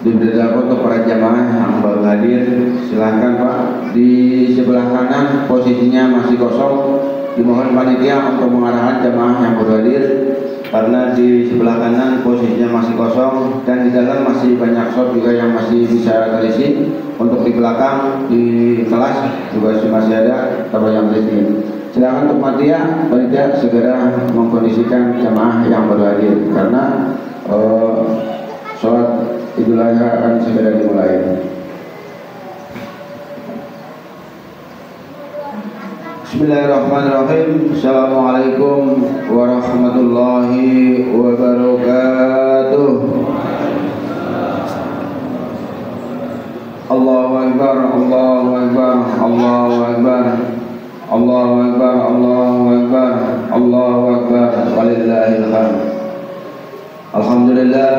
Diberitahu untuk para jamaah yang baru hadir, silahkan Pak. Di sebelah kanan posisinya masih kosong. Dimohon panitia untuk mengarahkan jamaah yang baru hadir, karena di sebelah kanan posisinya masih kosong dan di dalam masih banyak shot juga yang masih bisa terisi. Untuk di belakang di kelas juga masih ada kalau yang terisi. Silakan untuk panitia segera mengkondisikan jamaah yang baru hadir, karena sholat Idul Adha akan segera dimulai. Bismillahirrahmanirrahim. Assalamualaikum warahmatullahi wabarakatuh. Allahu Akbar, Allahu Akbar, Allahu Akbar, Allahu Akbar, Allahu Akbar, Allahu Akbar, walillahil hamd. Alhamdulillah.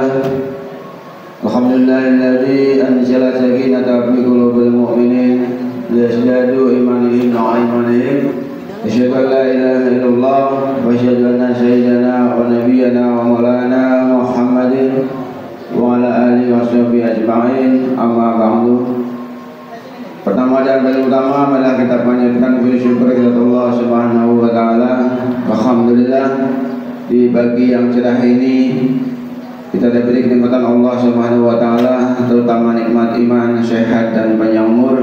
Alhamdulillahilladzi anzala sakinata fi qulubil mu'minin liyazdadu imanihim wa imanihim. Asyhadu an la ilaha illallah wa asyhadu anna sayyidana wa nabiyyana wa maulana Muhammadin wa ala alihi wa sahbihi ajma'in. Amma ba'du. Pertama dan paling utama marilah kita panjatkan puji syukur kepada Allah Subhanahu wa taala. Alhamdulillah, di pagi yang cerah ini kita diberi kenikmatan Allah Subhanahu wa taala, terutama nikmat iman, sehat dan panjang umur,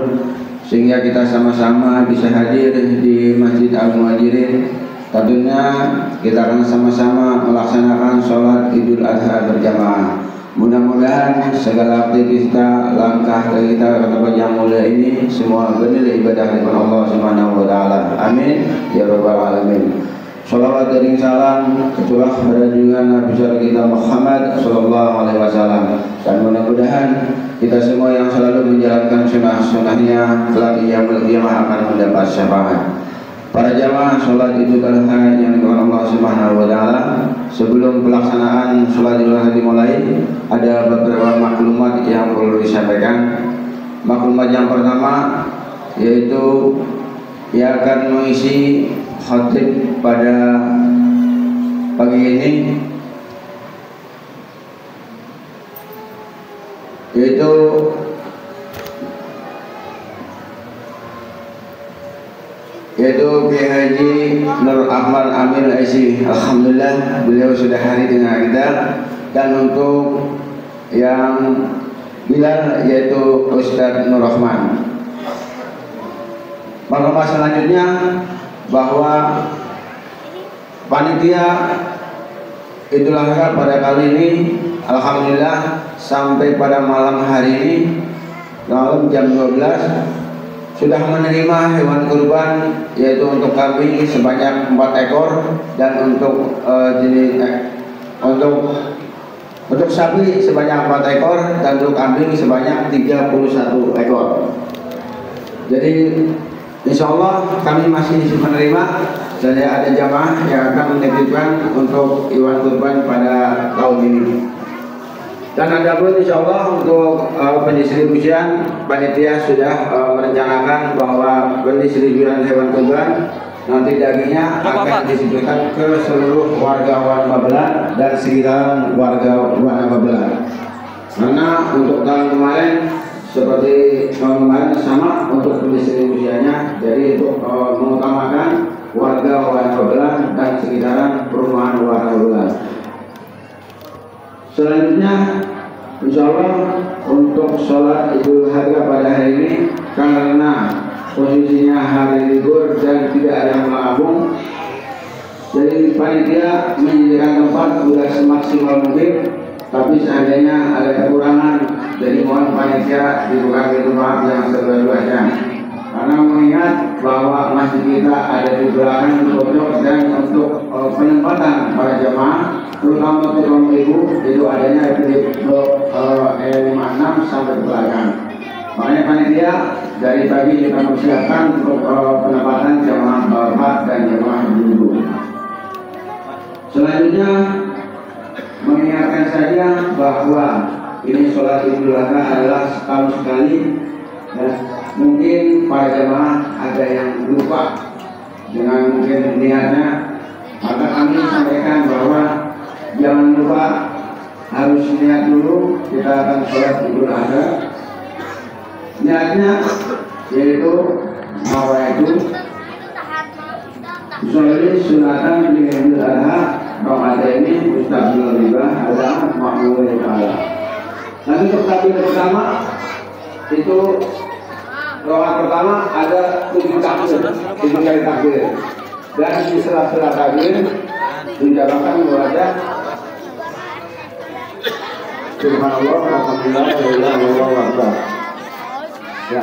sehingga kita sama-sama bisa hadir di Masjid Al-Muhajirin. Tentunya kita akan sama-sama melaksanakan sholat Idul Adha berjamaah. Mudah-mudahan segala aktivitas kita, langkah kita ke tempat yang mulia ini semua bernilai ibadah dari Allah Subhanahu wa taala. Amin ya rabbal alamin. Salawat dan salam tercurah pada junjungan Nabi kita Muhammad sallallahu alaihi wasallam, dan mudah-mudahan kita semua yang selalu menjalankan sunnah-sunnahnya kelak yaumul qiyamah akan mendapat syafaat. Para jamaah salat Idul Adha yang dimuliakan Allah Subhanahu wa taala, sebelum pelaksanaan salat Idul Adha dimulai, ada beberapa maklumat yang perlu disampaikan. Maklumat yang pertama yaitu yang akan mengisi khatib pada pagi ini yaitu Kiai Haji Nur Ahmad Amir Aisy. Alhamdulillah beliau sudah hadir dengan kita. Dan untuk yang bilang yaitu Ustadz Nur Rahman. Maklumat selanjutnya bahwa panitia Idul Adha pada kali ini alhamdulillah sampai pada malam hari ini malam jam 12 sudah menerima hewan kurban, yaitu untuk kambing sebanyak 4 ekor dan untuk untuk sapi sebanyak 4 ekor dan untuk kambing sebanyak 31 ekor. Jadi insya Allah kami masih menerima saya ada jamaah yang akan menitipkan untuk iwan kurban pada tahun ini. Dan ada pun insya Allah untuk pendistribusian, panitia sudah merencanakan bahwa pendistribusian hewan kurban nanti dagingnya akan didistribusikan ke seluruh warga Wan Babelan dan sekitaran warga Wan Babelan. Karena untuk tahun kemarin seperti tahun kemarin sama untuk pendistribusiannya, jadi untuk mengutamakan warga Wan Babelan dan sekitaran perumahan Wan Babelan. Selanjutnya, insya Allah untuk sholat Idul Adha pada hari ini, karena posisinya hari libur dan tidak ada yang mengabung, jadi panitia menyediakan tempat sudah semaksimal mungkin. Tapi seandainya ada kekurangan, jadi mohon panitia dibuka pintu maaf yang seluas-luasnya. Karena mengingat bahwa masjid kita ada di belakang pojok dan untuk penempatan para jemaah, terutama untuk kaum ibu, itu adanya di blok 56 sampai ke belakang. Makanya panitia dari pagi kita mempersiapkan untuk penempatan jemaah bapak dan jemaah ibu. Selanjutnya mengingatkan saja bahwa ini sholat Idul Adha adalah setahun sekali. Mungkin para jemaah ada yang lupa dengan mungkin niatnya, maka kami sampaikan bahwa jangan lupa harus niat dulu kita akan sholat Idul Adha. Niatnya yaitu nawaitu sholli sunatan di Idul Adha Ramadan ini mustaqbil riba ada makmul ta'ala. Nanti untuk takbir pertama itu rokaat pertama ada 7 takbir, 7 kali takbir. Dan di sela-sela takbir dijalankan membaca Subhanallah, Alhamdulillah, Allahu Akbar. Ya.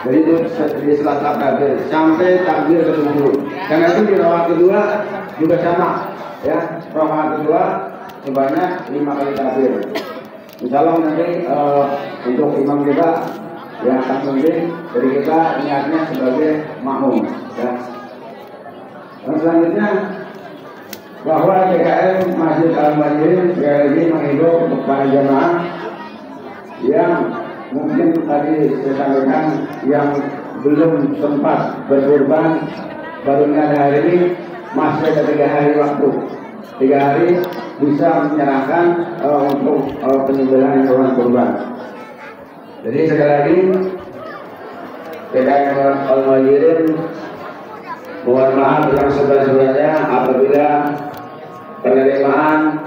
Jadi itu di sela-sela takbir sampai takbir ke-7. Karena itu di rokaat kedua juga sama, ya. Rokaat kedua sebanyak 5 kali takbir. Insyaallah nanti untuk imam kita yang akan memimpin, dari kita niatnya sebagai makmum, ya. Dan selanjutnya bahwa PKM Masjid Al-Muhajirin sekali lagi menghimbau untuk para jemaah yang mungkin tadi saya sampaikan yang belum sempat berkurban baru ada hari ini, masih ada 3 hari waktu. 3 hari bisa menyerahkan untuk penyembelihan hewan kurban. Jadi sekali lagi PKM Al-Muhajirin mohon maaf yang sebenar-benarnya apabila penerimaan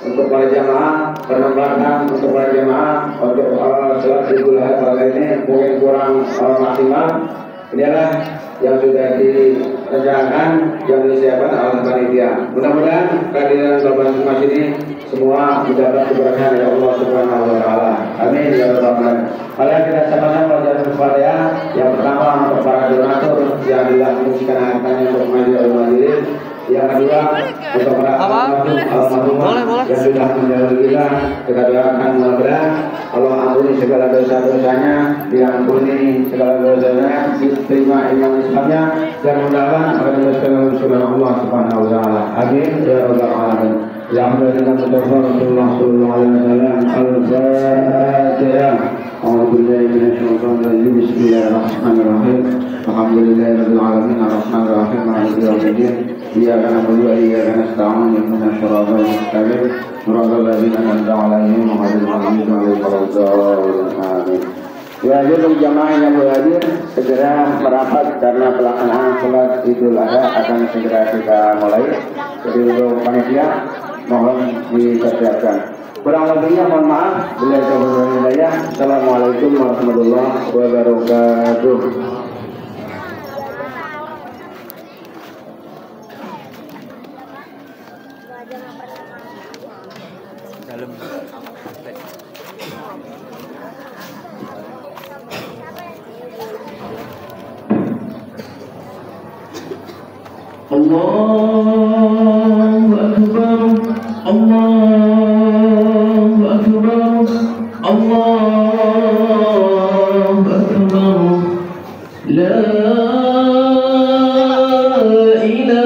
untuk para jamaah, penempatan untuk para jamaah untuk sholat Idul Adha ini mungkin kurang maksimal. Inilah yang sudah direncanakan, yang disiapkan oleh panitia. Mudah-mudahan kehadiran Bapak Mas ini semua mendapat keberkahan dari Allah Subhanahu wa taala. Amin ya rabbal alamin. Mari kita sama-sama baca Al-Fatihah. Yang pertama untuk para donatur yang telah mengisikan hartanya untuk Masjid Al-Muhajirin. Yang kedua untuk para almarhumah yang sudah meninggal kita doakan mudah-mudahan Allah ampuni segala dosa-dosanya, diampuni segala dosanya, diterima iman Islamnya, dan mudah-mudahan akan diberkahi oleh Allah Subhanahu wa taala. Amin ya rabbal alamin. Ya Rasulullah sallallahu alaihi wasallam. Al-Fatihah. أعوذ بالله من الشيطان الرجيم. بسم الله الرحمن الرحيم. الحمد لله رب العالمين الرحمن الرحيم مالك يوم الدين. إياك نعبد وإياك نستعين اهدنا الصراط المستقيم صراط الذين أنعمت عليهم غير المغضوب عليهم ولا الضالين. Ya, untuk jamaah yang berhadir segera merapat karena pelaksanaan sholat Idul Adha akan segera kita mulai. Jadi untuk panitia mohon dipersiapkan. Kurang lebihnya mohon maaf. Bila hidayah. Assalamualaikum warahmatullahi wabarakatuh. Allahu Akbar, Allahu Akbar, Allahu Akbar, La ilaha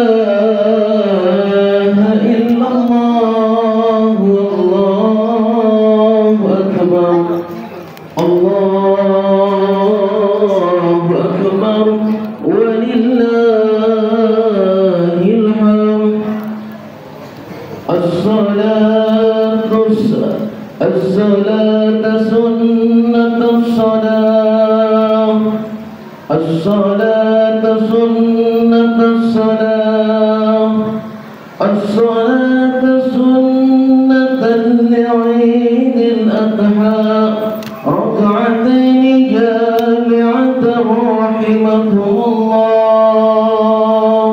الصلاة سنة الصلاة، الصلاة سنة الصلاة، الصلاة سنة لعيد الأضحى ركعتين جامعة رحمكم الله.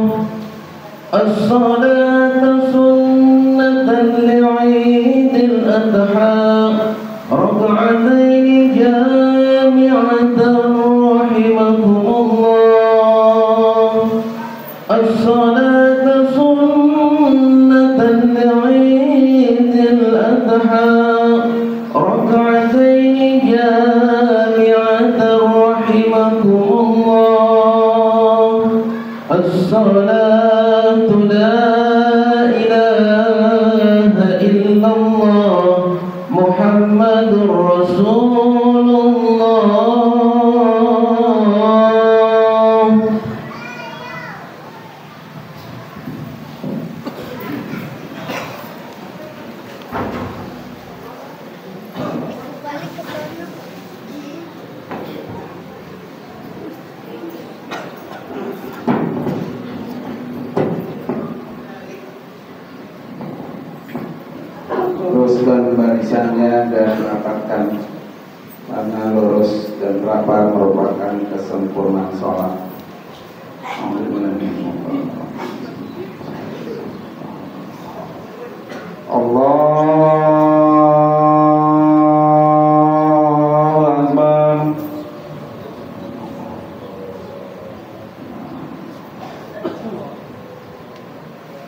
الصلاة سنة لعيد الأضحى ركعتين جامعة رحمكم الله. الصلاة سنة لعيد الأضحى ركعتين جامعة رحمكم الله. الصلاة لا إله إلا الله محمد رسول الله. Teruskan barisannya dan rapatkan, karena lurus dan rapat merupakan kesempurnaan sholat. Allahu Akbar.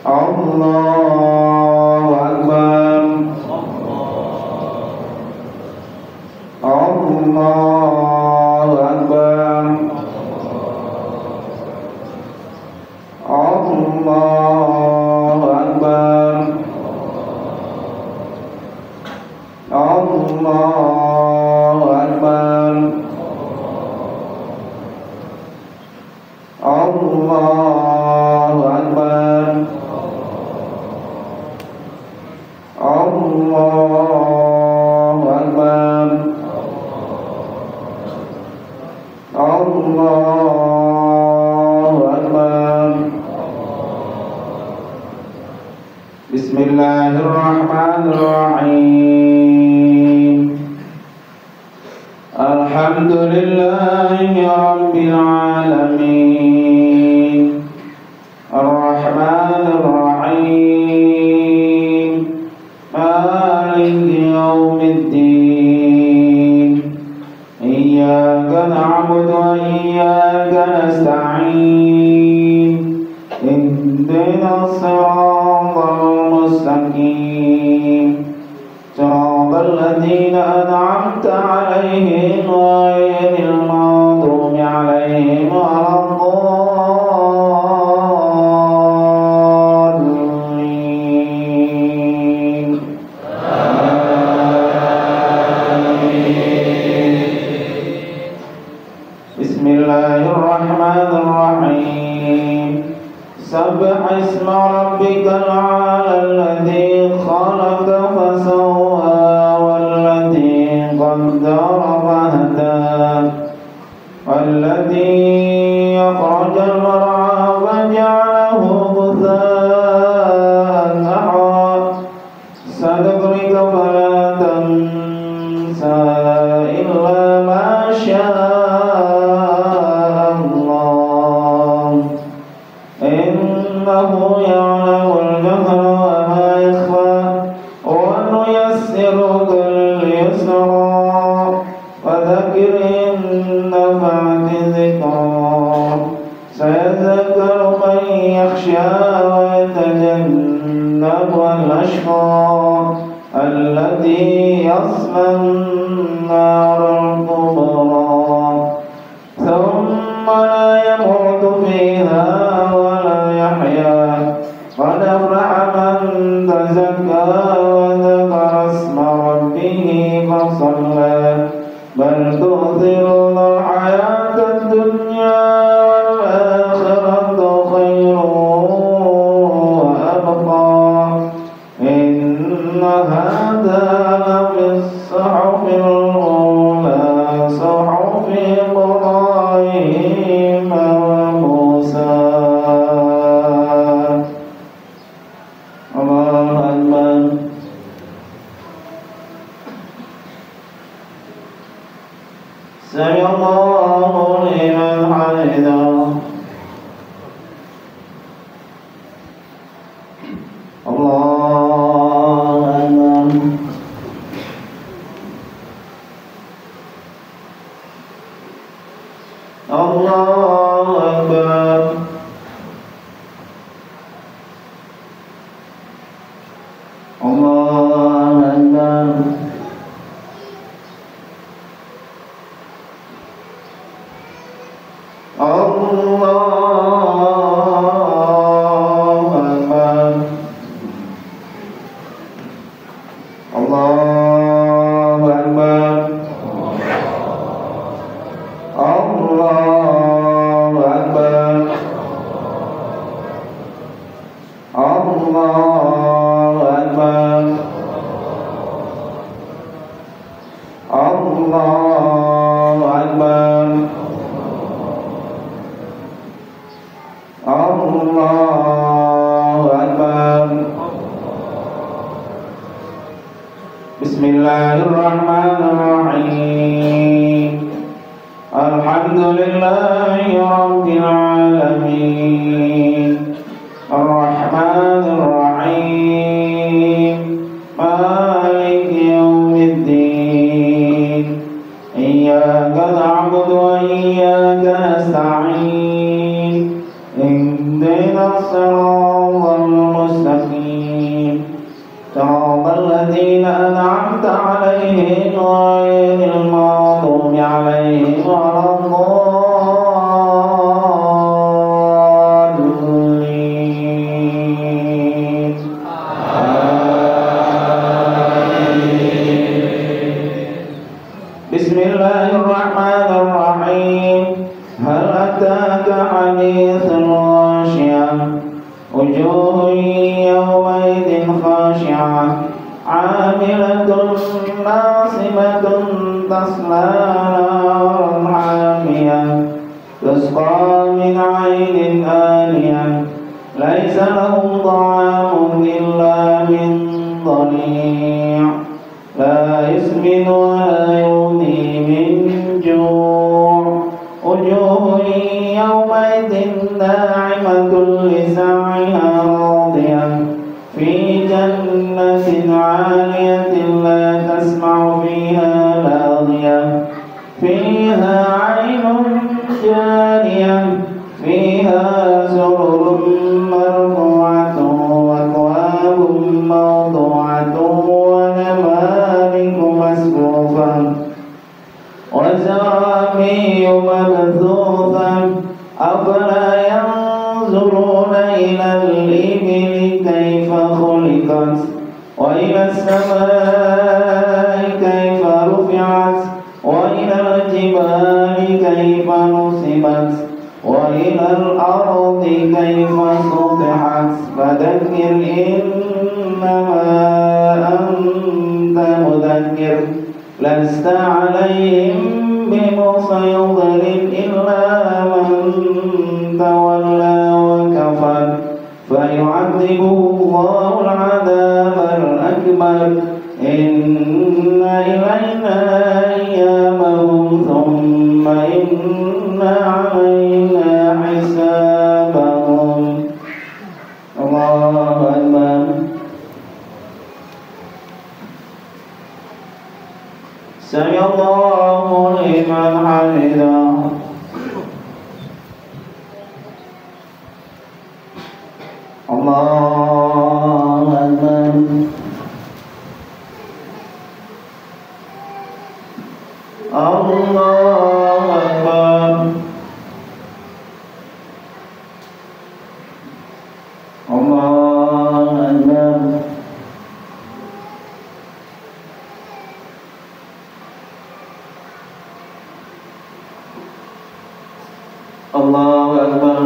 Allahu Akbar. Allahu Akbar. Allahu Akbar. Allahu Akbar. Allahu Akbar. Allahu Akbar. Allahu Akbar. Bismillahirrahmanirrahim. Alhamdulillahi Rabbil Alamin, Ar-Rahmanir Rahim, Maliki Yawmiddin. Iyyaka na'budu wa iyyaka nasta'in. Ihdinas siratal mustaqim. Siratal ladzina an'amta 'alaihim ghairil maghdubi 'alaihim waladdallin. Bismillahirrahmanirrahim. Sabbih isma rabbikal a'la alladzi khalaqa fasawwa walladzi qaddara fahda walladzi akhrajal mar'a faja'alahu ghutha'an ahwa sanuqrika fala tansa illa ma syaa إنه يعلم الجهر وما يخفى ونيسرك لليسرى وذكر إن نفعت الذكرى سيذكر من يخشى ويتجنبها الأشقى الذي يصلى النار الكبرى ثم لا يموت فيها قد أفلح من تزكى وذكر اسم ربه فصلى بل تؤثرون الحياة الدنيا والآخرة خير وأبقى هذا لفي الصحف الأولى صحف إبراهيم وموسى. الله أكبر. سمع الله لمن حمده. الله أكبر. الله أكبر. الله أكبر. الله أكبر. الله أكبر. الله أكبر. الله أكبر. الله أكبر. بسم الله الرحمن الرحيم. الحمد لله رب العالمين الرحمن الرحيم مالك يوم الدين. إياك نعبد وإياك نستعين. اهدنا الصراط المستقيم صراط الذين أنعمت عليهم غير المغضوب عليهم ولا الضالين. بسم الله الرحمن الرحيم. هل أتاك حديث الغاشية وجوه يومئذ خاشعة عاملة ناصبة تصلى نارا حامية تسقى من عين آنية ليس لهم طعام إلا من ضريع لا يسمن ولا يغني من جوع. وجوه يومئذ ناعمة لسعيها راضية في جنة عالية لا تسمع فيها لاغية فيها عين جارية فيها سرر مرفوعة وأكواب موضوعة ونمارق مصفوفة وزرابي مبثوثة. أفلا ينظرون إلى الإبل كيف خلقت وإلى السماء كيف رفعت وإلى الجبال كيف نصبت وإلى الأرض كيف سطحت. فذكر إنما أنت مذكر لست عليهم بمسيطر إلا من تولى وكفر فيعذبه الله العذاب الأكبر. إن إلينا إيابهم ثم إن علينا حسابهم. الله أكبر. سمع الله لمن حمده. الله أكبر. الله أكبر. الله أكبر. الله أكبر.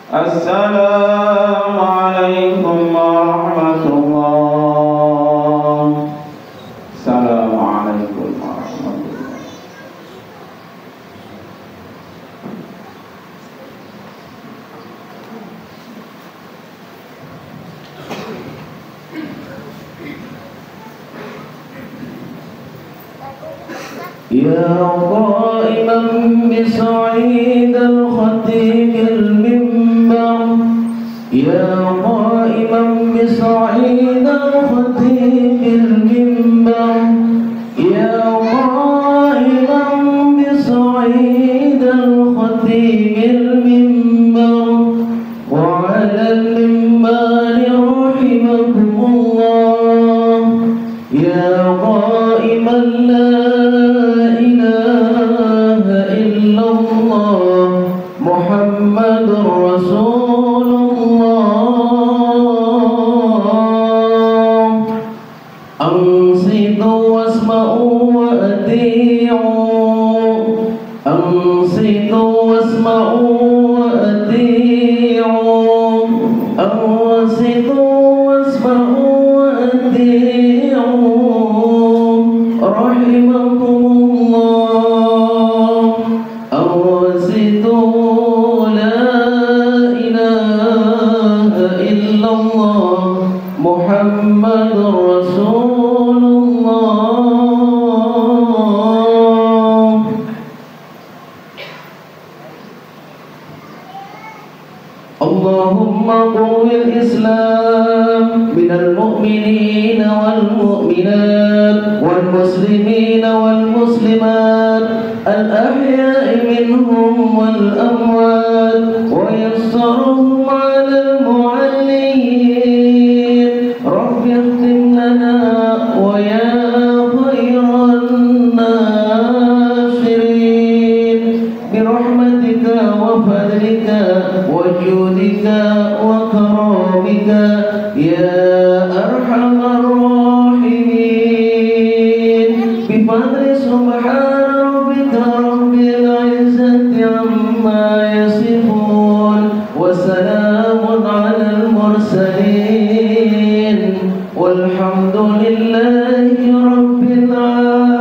Assalamualaikum warahmatullahi. Assalamualaikum warahmatullahi. يا قائما بصعيد الخطيب المنبر يا قائما بصعيد الخطيب المنبر يا قائما بصعيد الخطيب المنبر وعلى المنبر رحمكم الله يا قائما لا محمد رسول الله أنصتوا واسمعوا وأطيعوا أنصتوا واسمعوا وأطيعوا أنصتوا واسمعوا وأطيعوا رحمكم الله أنصتوا محمد رسول الله اللهم قوي الإسلام من المؤمنين والمؤمنات والمسلمين والمسلمات الأحياء منهم والأموات ويسرهم على المعلين رب اختم لنا ويا خير الناصرين برحمتك وفضلك وجودك وكرامك يا أرحم الراحمين بفضل سبحان ربك رب العزة عما يصفون وسلام على المرسلين والحمد لله رب العالمين.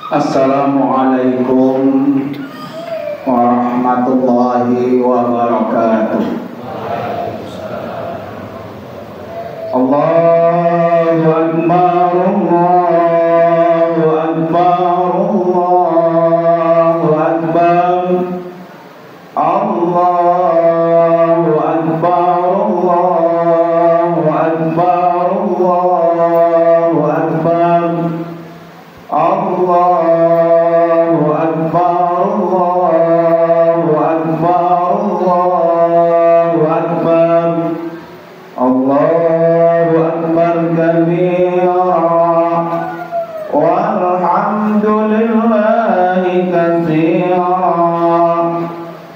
Assalamualaikum warahmatullahi wabarakatuh. Allahu Akbar, Allahu Akbar, Allahu Akbar, Allahu Akbar, Allahu Akbar, Allahu Akbar, Allahu Akbar, Allahu Akbar, Allahu Akbar, Allahu Akbar kabira walhamdulillahi katsira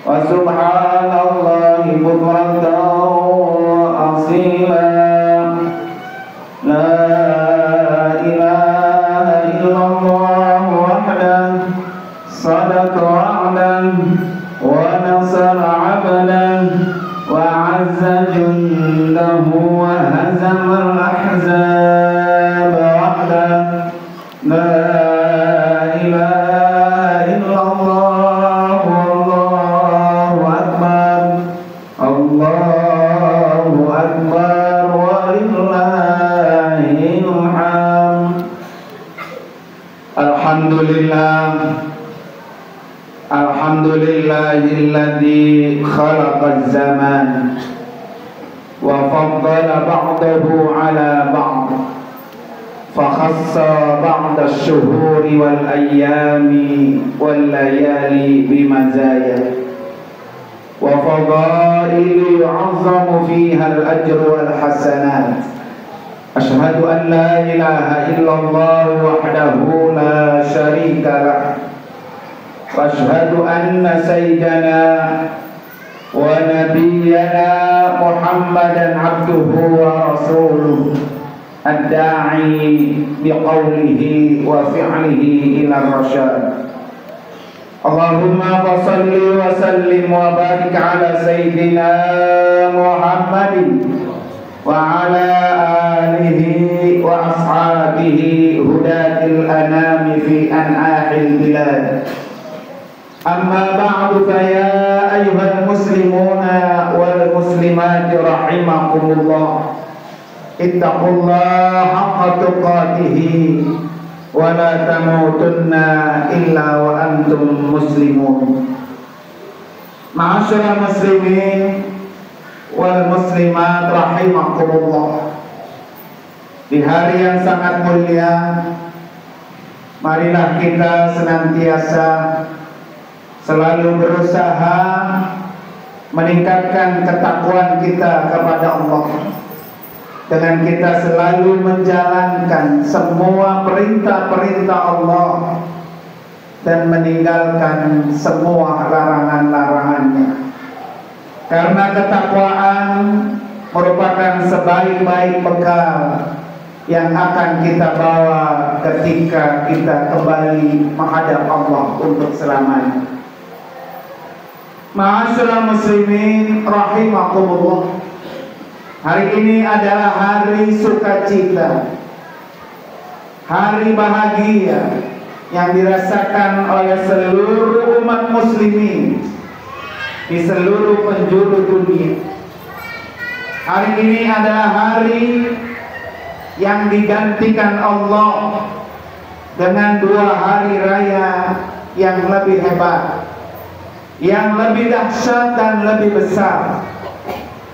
wa subhanallahi bukratan wa asila. La ilaha illallah wahdahu sadaqa wa'dahu wa nasara 'abdahu وأعز جنده وهزم الأحزاب وحده لا إله إلا الله والله أكبر الله أكبر ولله الحمد. الحمد لله Alhamdulillahilladzi khalaqaz zaman wa faddala ba'dahu ala ba'd fa khassa ba'da asy-syuhuri wal ayyami wal layali bimazaya wa fadaili yu'azzamu fiha al-ajru wal hasanat. Ashhadu an la ilaha illallah wahdahu la syarika lah واشهد ان سيدنا ونبينا محمدا عبده ورسوله الداعي بقوله وفعله إلى الرشاد. اللهم صل وسلم وبارك على سيدنا محمد وعلى آله وأصحابه هداة الأنام في أنحاء البلاد. أما بعد فيا أيها المسلمون والمسلمات رحمكم الله، اتقوا الله حق تقاته ولا تموتن إلا وأنتم مسلمون. Ma'asyiral muslimin wal muslimat rahimakumullah. Di hari yang sangat mulia, marilah kita senantiasa selalu berusaha meningkatkan ketakwaan kita kepada Allah dengan kita selalu menjalankan semua perintah-perintah Allah dan meninggalkan semua larangan-larangannya. Karena ketakwaan merupakan sebaik-baik bekal yang akan kita bawa ketika kita kembali menghadap Allah untuk selamanya. Ma'asyiral muslimin rahimakumullah. Hari ini adalah hari sukacita, hari bahagia yang dirasakan oleh seluruh umat muslimin di seluruh penjuru dunia. Hari ini adalah hari yang digantikan Allah dengan 2 hari raya yang lebih hebat, yang lebih dahsyat dan lebih besar,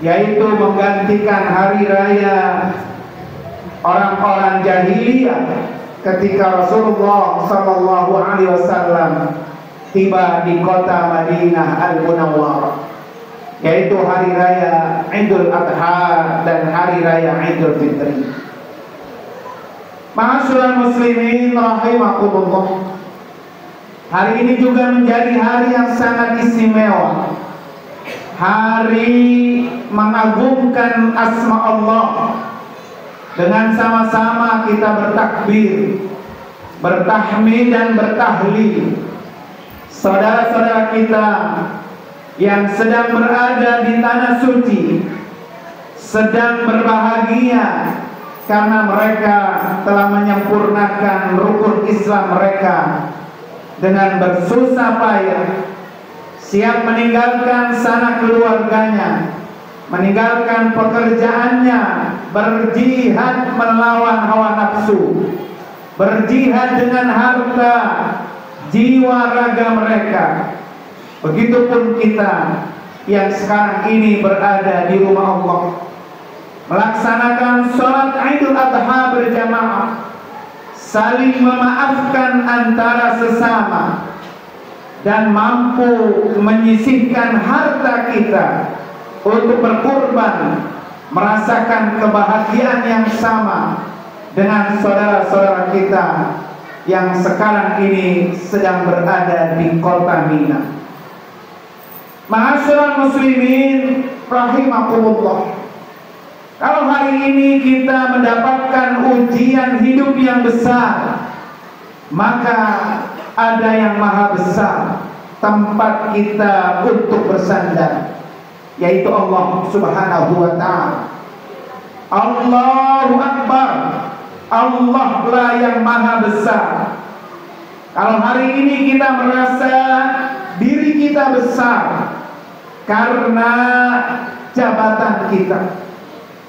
yaitu menggantikan hari raya orang-orang jahiliyah ketika Rasulullah SAW tiba di kota Madinah Al-Munawwarah, yaitu hari raya Idul Adha dan hari raya Idul Fitri. Ma'asyiral muslimin rahimakumullah, hari ini juga menjadi hari yang sangat istimewa, hari mengagungkan asma Allah. Dengan sama-sama kita bertakbir, bertahmid dan bertahlil. Saudara-saudara kita yang sedang berada di tanah suci sedang berbahagia karena mereka telah menyempurnakan rukun Islam mereka dengan bersusah payah, siap meninggalkan sanak keluarganya, meninggalkan pekerjaannya, berjihad melawan hawa nafsu, berjihad dengan harta, jiwa, raga mereka. Begitupun kita yang sekarang ini berada di rumah Allah, melaksanakan sholat Idul Adha berjamaah, saling memaafkan antara sesama, dan mampu menyisihkan harta kita untuk berkorban, merasakan kebahagiaan yang sama dengan saudara-saudara kita yang sekarang ini sedang berada di kota Mina. Ma'asyiral muslimin rahimakumullah, kalau hari ini kita mendapatkan ujian hidup yang besar, maka ada yang maha besar tempat kita untuk bersandar, yaitu Allah Subhanahu wa ta'ala. Allahu Akbar, Allah lah yang maha besar. Kalau hari ini kita merasa diri kita besar karena jabatan kita,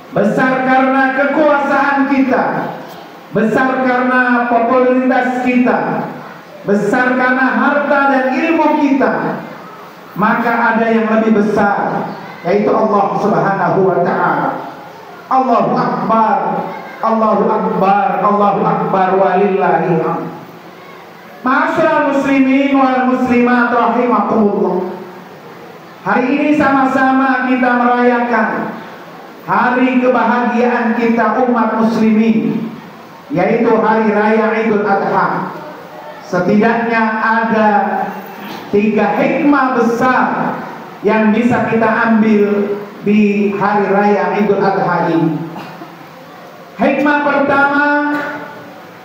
besar karena kekuasaan kita, besar karena popularitas kita, besar karena harta dan ilmu kita, maka ada yang lebih besar, yaitu Allah Subhanahu wa ta'ala. Allahu Akbar, Allahu Akbar, Allahu Akbar walillahil hamd. Ma'asyiral muslimin wal muslimat rahimakumullah, hari ini sama-sama kita merayakan hari kebahagiaan kita umat muslimin, yaitu hari raya Idul Adha. Setidaknya ada 3 hikmah besar yang bisa kita ambil di hari raya Idul Adha ini. Hikmah pertama,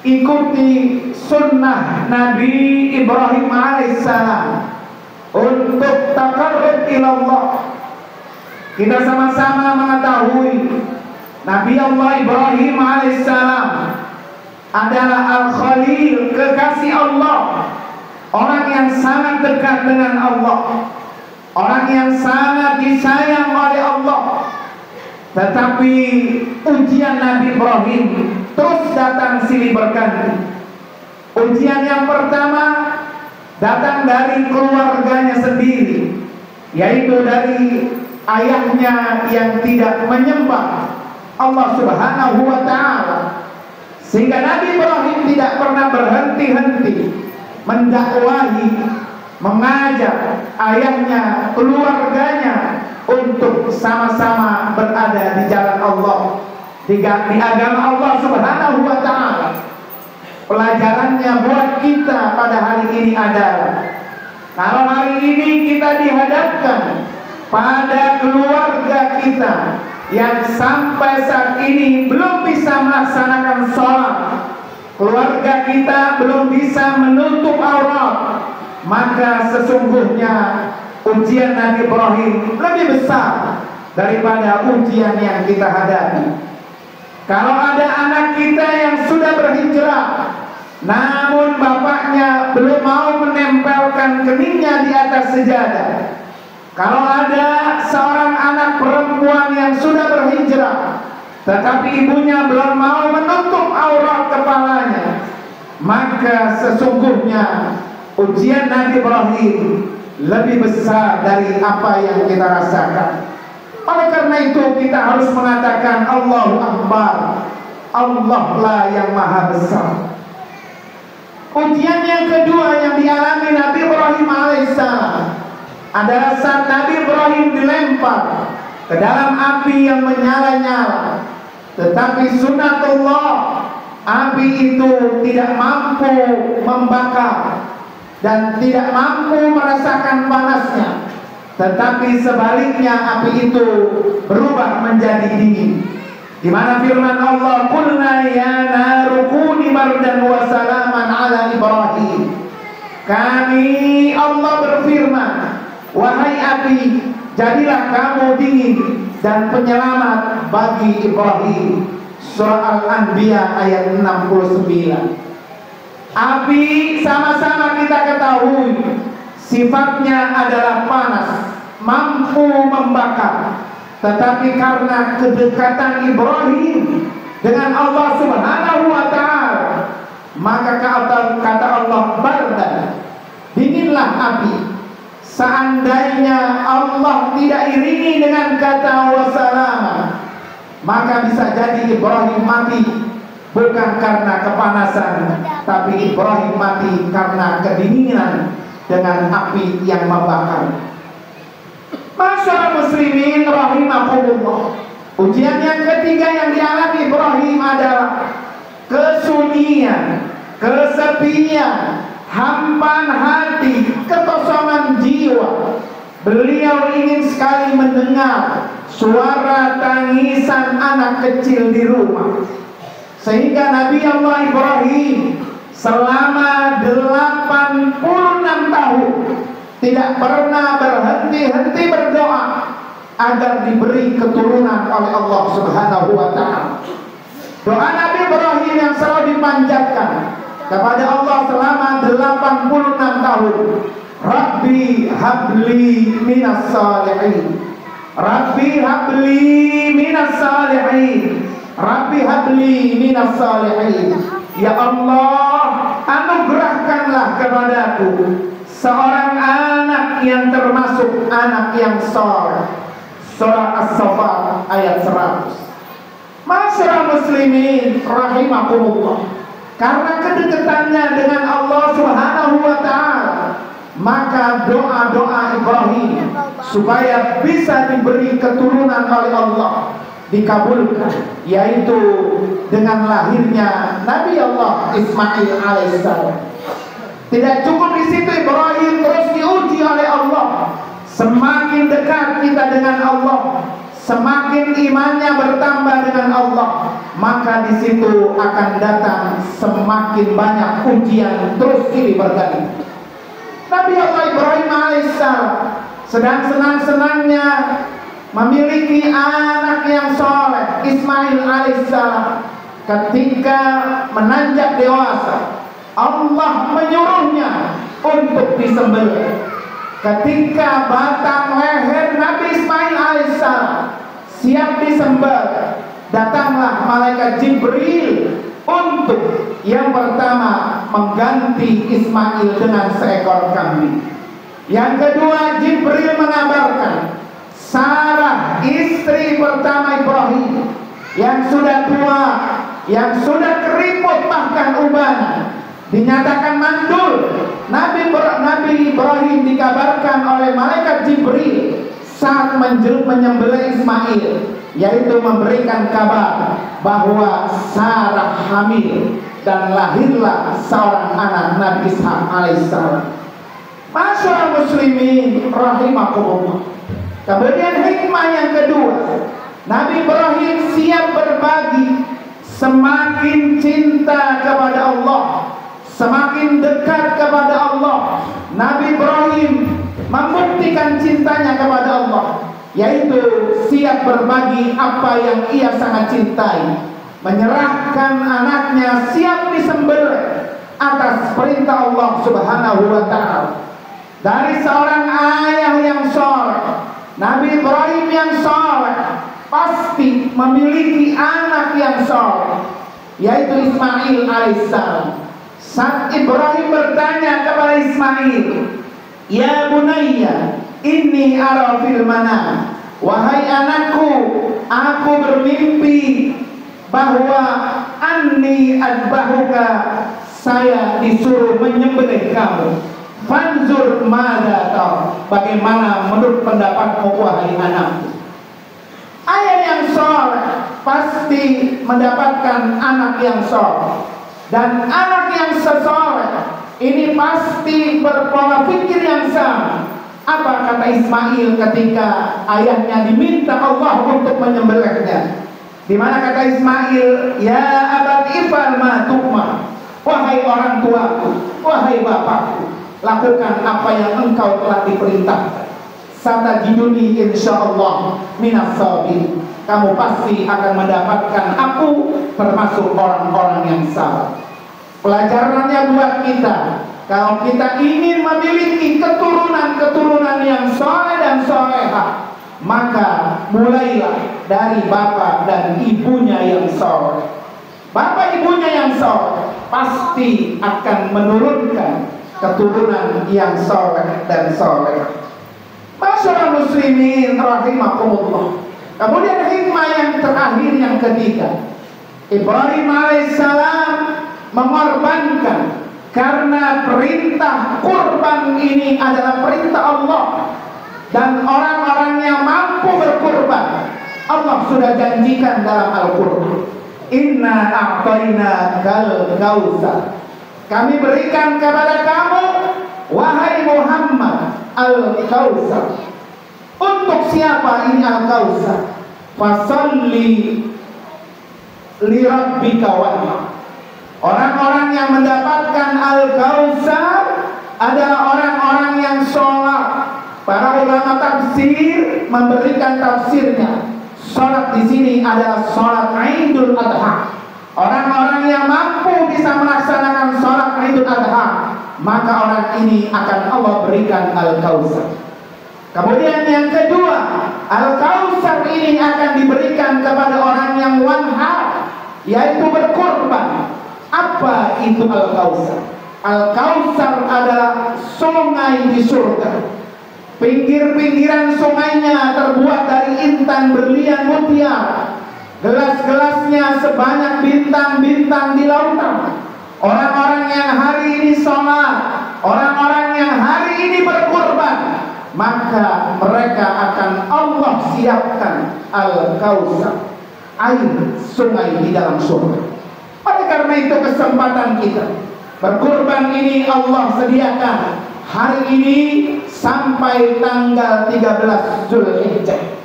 ikuti sunnah Nabi Ibrahim alaihissalam untuk taqarrub ila Allah. Kita sama-sama mengetahui Nabi Allah Ibrahim alaihissalam adalah Al-Khalil, kekasih Allah, orang yang sangat dekat dengan Allah, orang yang sangat disayang oleh Allah. Tetapi ujian Nabi Ibrahim terus datang silih berganti. Ujian yang pertama datang dari keluarganya sendiri, yaitu dari ayahnya yang tidak menyembah Allah Subhanahu wa ta'ala. Sehingga Nabi Ibrahim tidak pernah berhenti-henti mendakwahi, mengajak ayahnya, keluarganya untuk sama-sama berada di jalan Allah, di agama Allah Subhanahu wa ta'ala. Pelajarannya buat kita pada hari ini adalah, kalau hari ini kita dihadapkan pada keluarga kita yang sampai saat ini belum bisa melaksanakan sholat, keluarga kita belum bisa menutup aurat, maka sesungguhnya ujian Nabi Ibrahim lebih besar daripada ujian yang kita hadapi. Kalau ada anak kita yang sudah berhijrah, namun bapaknya belum mau menempelkan keningnya di atas sejadah. Kalau ada seorang anak perempuan yang sudah berhijrah, tetapi ibunya belum mau menutup aurat kepalanya, maka sesungguhnya ujian Nabi Ibrahim lebih besar dari apa yang kita rasakan. Oleh karena itu kita harus mengatakan Allahu Akbar, Allah lah yang maha besar. Ujian yang kedua yang dialami Nabi Ibrahim alaihissalam adalah saat Nabi Ibrahim dilempar ke dalam api yang menyala-nyala. Tetapi sunatullah, api itu tidak mampu membakar dan tidak mampu merasakan panasnya. Tetapi sebaliknya api itu berubah menjadi dingin. Di mana firman Allah, "Qulna ya naru kuni bardan wa salaman ala Ibrahim." Kami Allah berfirman, "Wahai api, jadilah kamu dingin dan penyelamat bagi Ibrahim." Surah Al-Anbiya ayat 69. Api sama-sama kita ketahui sifatnya adalah panas, mampu membakar. Tetapi karena kedekatan Ibrahim dengan Allah Subhanahu wa ta'ala, maka kata Allah, bardan, dinginlah api. Seandainya Allah tidak iringi dengan kata wassalama, maka bisa jadi Ibrahim mati bukan karena kepanasan, tapi Ibrahim mati karena kedinginan dengan api yang membakar. Masyarakat muslimin rahimakumullah, ujian yang ketiga yang dialami Ibrahim adalah kesunyian, kesepian, hamparan hati, kekosongan jiwa. Beliau ingin sekali mendengar suara tangisan anak kecil di rumah. Sehingga Nabi Allah Ibrahim selama 86 tahun tidak pernah berhenti-henti berdoa agar diberi keturunan oleh Allah Subhanahu wa ta'ala. Doa Nabi Ibrahim yang selalu dipanjatkan kepada Allah selama 86 tahun, Rabbi habli minas salihin, Rabbi habli minas salihin, Rabbi habli minas salihin. Ya Allah, anugerahkanlah kepadaku seorang anak yang termasuk anak yang saleh. Surah As-Saffat ayat 100. Masyarakat muslimin rahimakumullah, karena kedekatannya dengan Allah Subhanahu wa ta'ala, maka doa-doa Ibrahim supaya bisa diberi keturunan oleh Allah dikabulkan, yaitu dengan lahirnya Nabi Allah Ismail alaihissalam. Tidak cukup di situ, Ibrahim terus diuji oleh Allah. Semakin dekat kita dengan Allah, semakin imannya bertambah dengan Allah, maka di situ akan datang semakin banyak ujian terus silih berganti. Nabi Allah Ibrahim alaihissalam sedang senang-senangnya memiliki anak yang soleh, Ismail alaihissalam. Ketika menanjak dewasa, Allah menyuruhnya untuk disembelih. Ketika batang leher Nabi Ismail alaihissalam siap disembelih, datanglah malaikat Jibril untuk yang pertama mengganti Ismail dengan seekor kambing. Yang kedua, Jibril mengabarkan Sarah, istri pertama Ibrahim, yang sudah tua, yang sudah keriput bahkan ubanan, dinyatakan mandul. Nabi Ibrahim dikabarkan oleh malaikat Jibril saat menyembelih Ismail, yaitu memberikan kabar bahwa Sarah hamil dan lahirlah seorang anak Nabi Ishak alaihissalam. Masyaallah muslimin rahimakumullah. Kemudian hikmah yang kedua, Nabi Ibrahim siap berbagi. Semakin cinta kepada Allah, semakin dekat kepada Allah, Nabi Ibrahim membuktikan cintanya kepada Allah, yaitu siap berbagi apa yang ia sangat cintai, menyerahkan anaknya siap disembelih atas perintah Allah Subhanahu wa ta'ala. Dari seorang ayah yang saleh, Nabi Ibrahim yang saleh pasti memiliki anak yang saleh, yaitu Ismail alaihissalam. Saat Ibrahim bertanya kepada Ismail, "Ya bunayya, inni ara fil manam." Wahai anakku, aku bermimpi bahwa anni adbahuka, saya disuruh menyembelih kamu. Fanzur mada tahu, bagaimana menurut pendapatmu wahai anakku. Ayah yang soleh pasti mendapatkan anak yang soleh, dan anak yang sesoleh ini pasti berpola pikir yang sama. Apa kata Ismail ketika ayahnya diminta Allah untuk menyembelihnya? Di mana kata Ismail, "Ya abati if'al ma tu'mar." Wahai orang tuaku, wahai bapakku, lakukan apa yang engkau telah diperintahkan. Satajiduni insyaallah minas sabirin. Kamu pasti akan mendapatkan aku termasuk orang-orang yang sabar. Pelajarannya buat kita, kalau kita ingin memiliki keturunan-keturunan yang soleh dan solehah, maka mulailah dari bapak dan ibunya yang soleh. Bapak ibunya yang soleh pasti akan menurunkan keturunan yang soleh dan soleh. Masyaallah muslimin rahimakumullah. Kemudian hikmah yang terakhir yang ketiga, Ibrahim alaihissalam mengorbankan karena perintah kurban ini adalah perintah Allah, dan orang-orang yang mampu berkurban Allah sudah janjikan dalam Al-Qur'an, "Inna a'tayna kal kautsar." Kami berikan kepada kamu wahai Muhammad Al-Kautsar. Untuk siapa ini Al-Kautsar? Fasalli li rabbika wanhar. Orang-orang yang mendapatkan Al-Kautsar adalah orang-orang yang sholat. Para ulama tafsir memberikan tafsirnya. Sholat di sini adalah sholat Idul Adha. Orang-orang yang mampu bisa melaksanakan sholat Idul Adha, maka orang ini akan Allah berikan Al-Kautsar. Kemudian yang kedua, Al-Kautsar ini akan diberikan kepada orang yang wanhar, yaitu berkurban. Apa itu Al-Kautsar? Al-Kautsar adalah sungai di surga. Pinggir-pinggiran sungainya terbuat dari intan berlian mutiara. Gelas-gelasnya sebanyak bintang-bintang di lautan. Orang-orang yang hari ini sholat, orang-orang yang hari ini berkurban, maka mereka akan Allah siapkan Al-Kautsar, air sungai di dalam surga. Oleh karena itu kesempatan kita berkurban ini Allah sediakan hari ini sampai tanggal 13 Zulhijjah.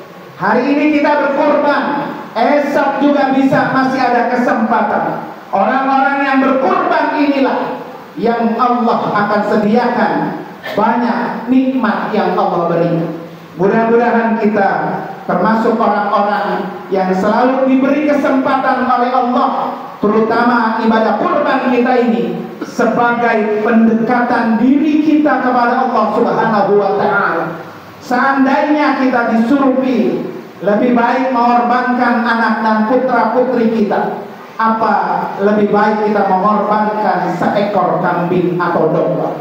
Hari ini kita berkorban, esok juga bisa masih ada kesempatan. Orang-orang yang berkorban inilah yang Allah akan sediakan banyak nikmat yang Allah berikan. Mudah-mudahan kita termasuk orang-orang yang selalu diberi kesempatan oleh Allah, terutama ibadah kurban kita ini sebagai pendekatan diri kita kepada Allah Subhanahu wa ta'ala. Seandainya kita disuruh pilih, lebih baik mengorbankan anak dan putra-putri kita, apa lebih baik kita mengorbankan seekor kambing atau domba?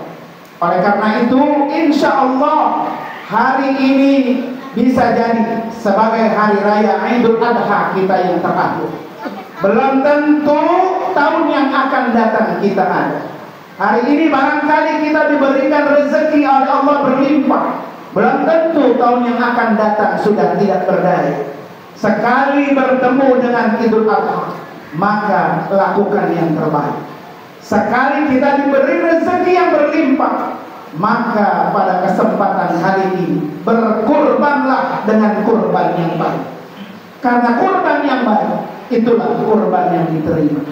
Oleh karena itu, insya Allah hari ini bisa jadi sebagai hari raya Idul Adha kita yang terakhir. Belum tentu tahun yang akan datang kita ada. Hari ini barangkali kita diberikan rezeki oleh Allah berlimpah. Belum tentu tahun yang akan datang sudah tidak berdaya. Sekali bertemu dengan Idul Adha, maka lakukan yang terbaik. Sekali kita diberi rezeki yang berlimpah, maka pada kesempatan hari ini berkurbanlah dengan kurban yang baik. Karena kurban yang baik itulah kurban yang diterima.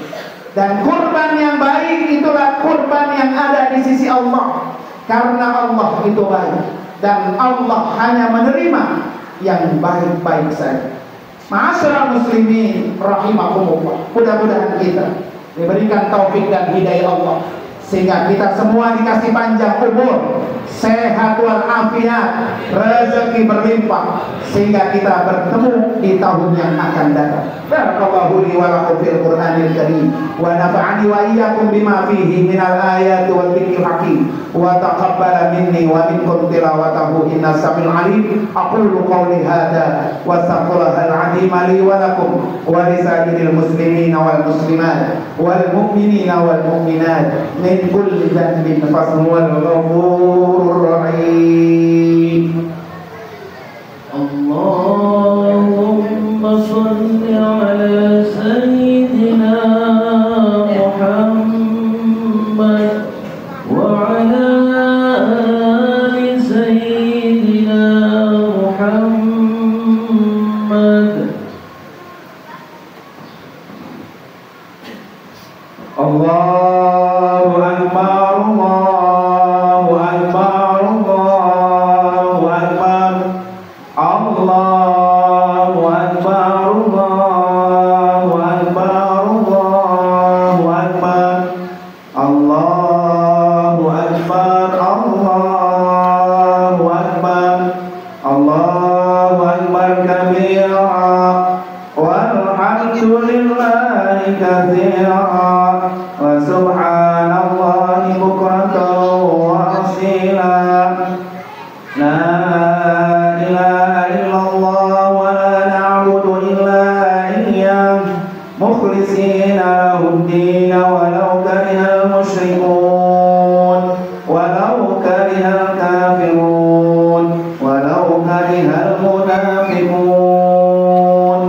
Dan kurban yang baik itulah kurban yang ada di sisi Allah. Karena Allah itu baik, dan Allah hanya menerima yang baik-baik saja. Ma'asyiral muslimin rahimakumullah. Mudah-mudahan kita diberikan taufik dan hidayah Allah, sehingga kita semua dikasih panjang umur, sehat walafiat, rezeki berlimpah, sehingga kita bertemu di tahun yang akan datang. Barakallahu li wa lakum fil Qur'anil Karim, wa nafa'ani wa iyyakum bima fihi minal ayati wal dzikril hakim, wa taqabbala minni wa minkum tilawatahu innas samiul alim. Aqulu qawli hadza wa astaghfirullahal azim li wa lakum wa lisairil muslimin wal muslimat wal mu'minina wal mu'minat min kulli dhanbin fasmuhul ghafurur rahim. Allahumma shalli ala sayyidina Muhammad wa ala ali sayyidina Muhammad. Allahu Akbar, Allahu Akbar, Allahu Akbar, Allahu Akbar, Allahu Akbar, Allahu Akbar, Allahu Akbar, Allahu Akbar, Allahu Akbar kabira, walhamdulillahi katsira, wa subhanallahi bukratan wa asila. La ilaha illallah wa la na'budu illa iyyah, mukhlishina lahud-din walau karihal musyrikun, walau karihal kafirun, walau karihal munafiqun.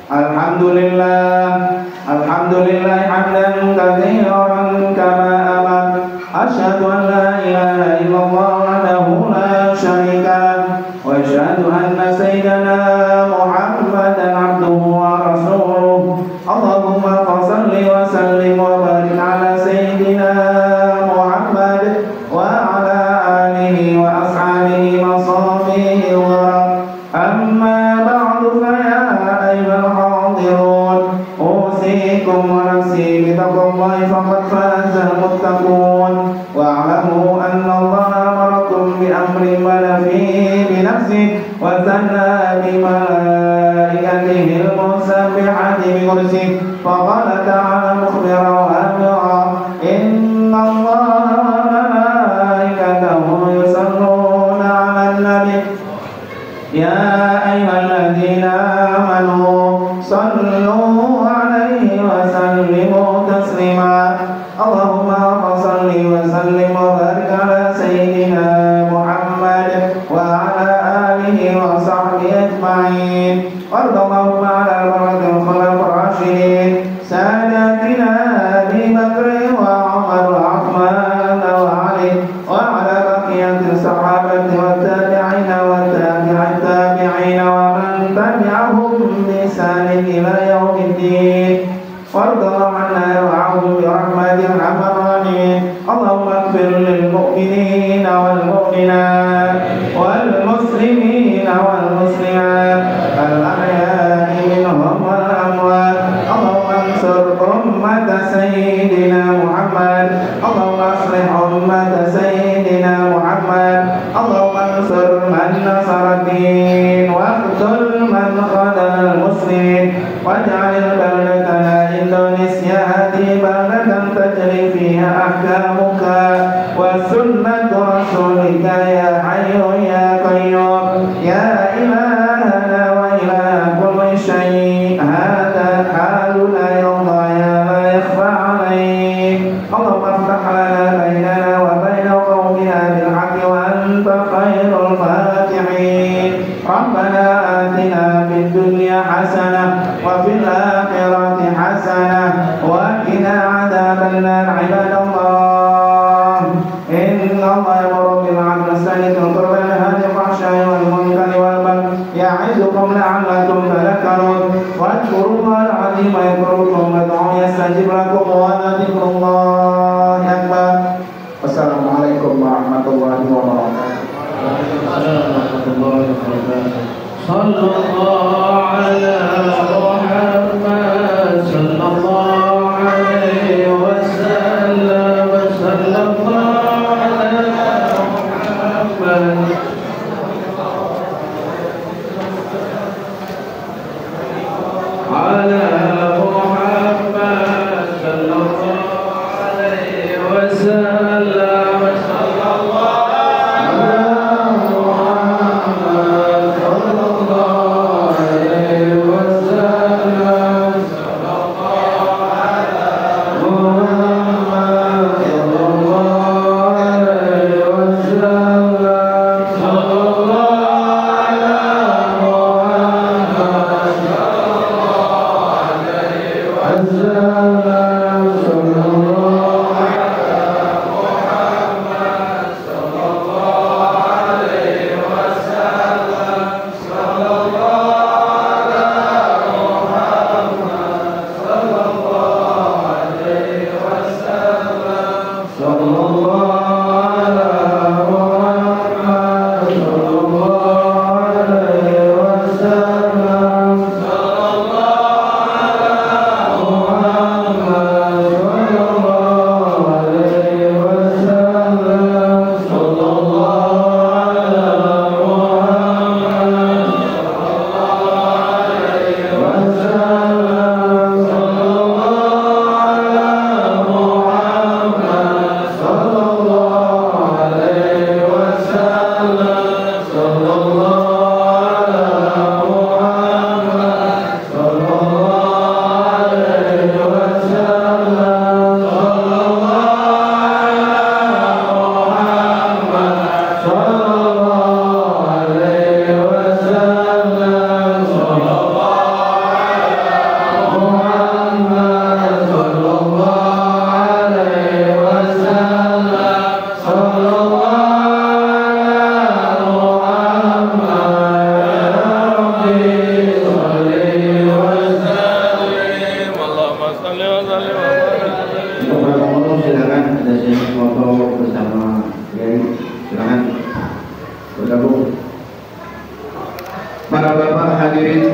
Alhamdulillah, alhamdulillah hamdan katsiran kama amar. Asyhadu an la ilaha illallah wahdahu la syarika lah, wa asyhadu anna sayyidana Muhammadan abduhu wa rasuluh. Allahumma shalli wa sallim wa barik ala sayyidina Muhammad wa ala alihi wa ashabihi wa sahbihi wa amma ba'du fa ya ayyuhal hadirun, usikum wa nafsi bitaqwallahi faqad fazal muttaqun. Wa'lamu anna Allah amarakum bi amrin bada fihi bi nafsihi wa sanna bi malaikatihi al-musabbihati bi kursihi. Faqala ta'ala mukhbiran wa amira, inna Allah wa malaikatahu yusalluna 'alan nabi. Ya ayyuhalladzina amanu sallu 'alaihi wa sallimu taslima. Allahumma shalli wa sallim wa barik ala sayyidina Muhammad wa ala alihi wa sahbihi ajma'in. Warḍallahumma ala al-barakatil khulafa'ir rasyidin sadatina Abi Bakr wa Umar wa Uthman wa Ali wa ala baqiyatis sahabati wa tabi'ina wa tabi'it tabi'ina wa man تبعهم بإحسان إلى يوم الدين وارض عنا وعهم برحمتك أرحم الراحمين اللهم اغفر للمؤمنين والمؤمنات والمسلمين والمسلمات الأحياء منهم والأموات اللهم انصر أمة سيدنا محمد اللهم اصلح أمة سيدنا محمد اللهم انصر من نصر الدين واقتل من خذل المسلمين واجعل بلدتنا إندونيسيا هذه بلدة تجري فيها أحكامك وسنة رسولك يا حي يا قيوم يا إلهنا وإله كل شيء هذا حالنا يوم لا يخفى عليك اللهم افتح لنا بيننا وبين قومنا بالحق وأنت خير الفاتحين ربنا آتنا في الدنيا حسنة وفي الآخرة حسنة وقنا عذاب النار عباد الله إن الله يأمر بالعدل والإحسان والقربى وينهى عن الفحشاء والمنكر والبغي يعظكم لعلكم تذكرون واذكروا الله العظيم يذكركم وادعوه يستجب لكم ولذكر الله أكبر والسلام عليكم ورحمة الله وبركاته. صلى الله على محمد صلى الله عليه وسلم صلى الله على محمد على محمد صلى الله عليه وسلم صلى الله Para bapak hadirin